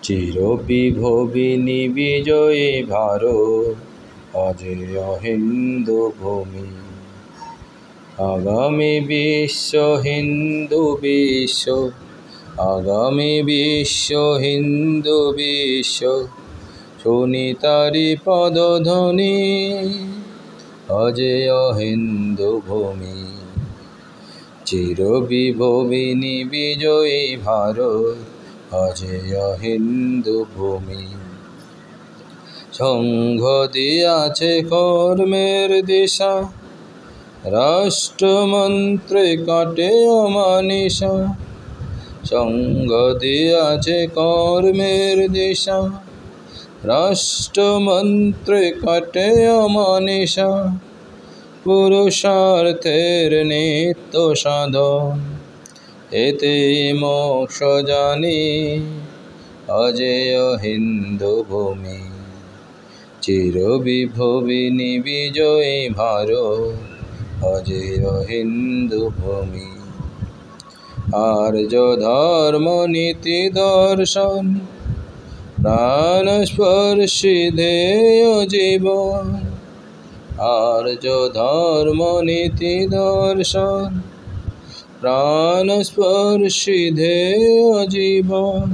চিরবিভবিনী বিজয়ী ভারত অজেয় হিন্দু ভূমি। আগামী বিশ্ব হিন্দু বিশ্ব, আগামী বিশ্ব হিন্দু বিশ্ব, শুনি তারি পদধ্বনি অজেয় হিন্দু ভূমি। চিরবিভবিনী বিজয়ী ভারত অজেয় হিন্দু ভূমি। সংঘ দিয়াছে কর্মের দিশা, রাষ্ট্রমন্ত্রে কাটে অমানিসা। সংঘ দিয়াছে কর্মের দিশা, রাষ্ট্রমন্ত্রে কাটে অমানিসা। পুরুষার্থের নিত্য সাধন, এতে মোক্ষ জানি অজেয় হিন্দু ভূমি। চিরবিভবিনী বিজয়ী ভারত অজেয় হিন্দু ভূমি। আর্য ধর্ম নীতি দর্শন, প্রাণস্পর্শী ধ্যেয় জীবন। আর্য ধর্ম নীতি দর্শন, প্রাণস্পর্শী ধ্যেয় জীবন।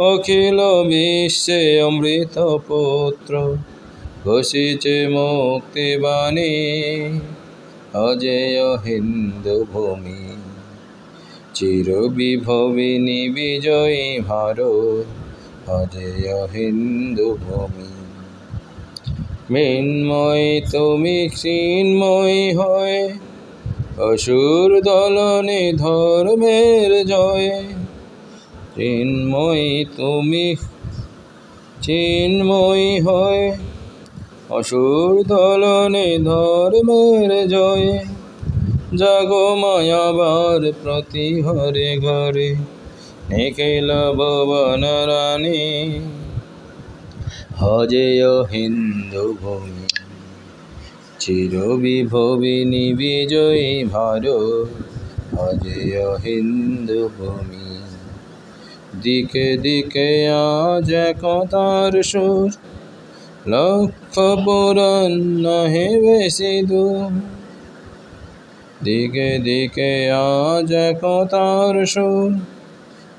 অখিল বিশ্বে অমৃত পুত্র, ঘোষিছে মুক্তিবাণী অজেয় হিন্দু ভূমি। চিরবিভবিনী বিজয়ী ভারত অজেয় হিন্দু ভূমি। মৃন্ময়ী তুমি চিন্ময়ী হয়ে, অসুর দলনে ধর্মের জয়ে। চিন্ময়ী তুমি চিন্ময়ী হয়ে, অসুর দলনে ধর্মের জয়ে। জাগো মায়াবার প্রতি ঘরে ঘরে, নিখিল ভুবন রানী অজেয় হিন্দু ভূমি। চিরবিভবিনী বিজয়ী ভারত অজেয় হিন্দু ভূমি। দিকে দিকে আজ একতার সুর, লক্ষ্য পূরণ নহে বেশি দূর। দিকে দিকে আজ একতার সুর,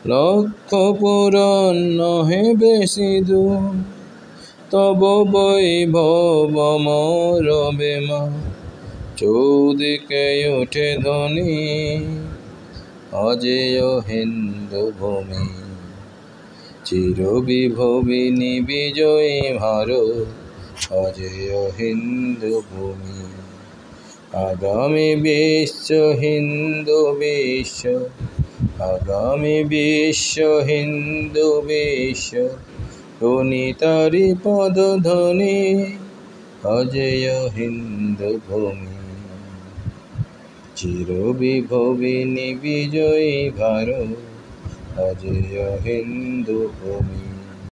লক্ষ্য পূরণ নহে বেশি দূর। তব বৈভব মোর বেমা, চৌদিকে ওঠে ধ্বনি অজেয় হিন্দু ভূমি। চিরবিভবিনী বিজয়ী ভারত অজেয় হিন্দু ভূমি। আগামী বিশ্ব হিন্দু বিশ্ব, আগামী বিশ্ব হিন্দু বিশ্ব, শুনি তারি পদধ্বনি অজেয় হিন্দু ভূমি। চিরবিভবিনী বিজয়ী ভারত অজেয় হিন্দু ভূমি।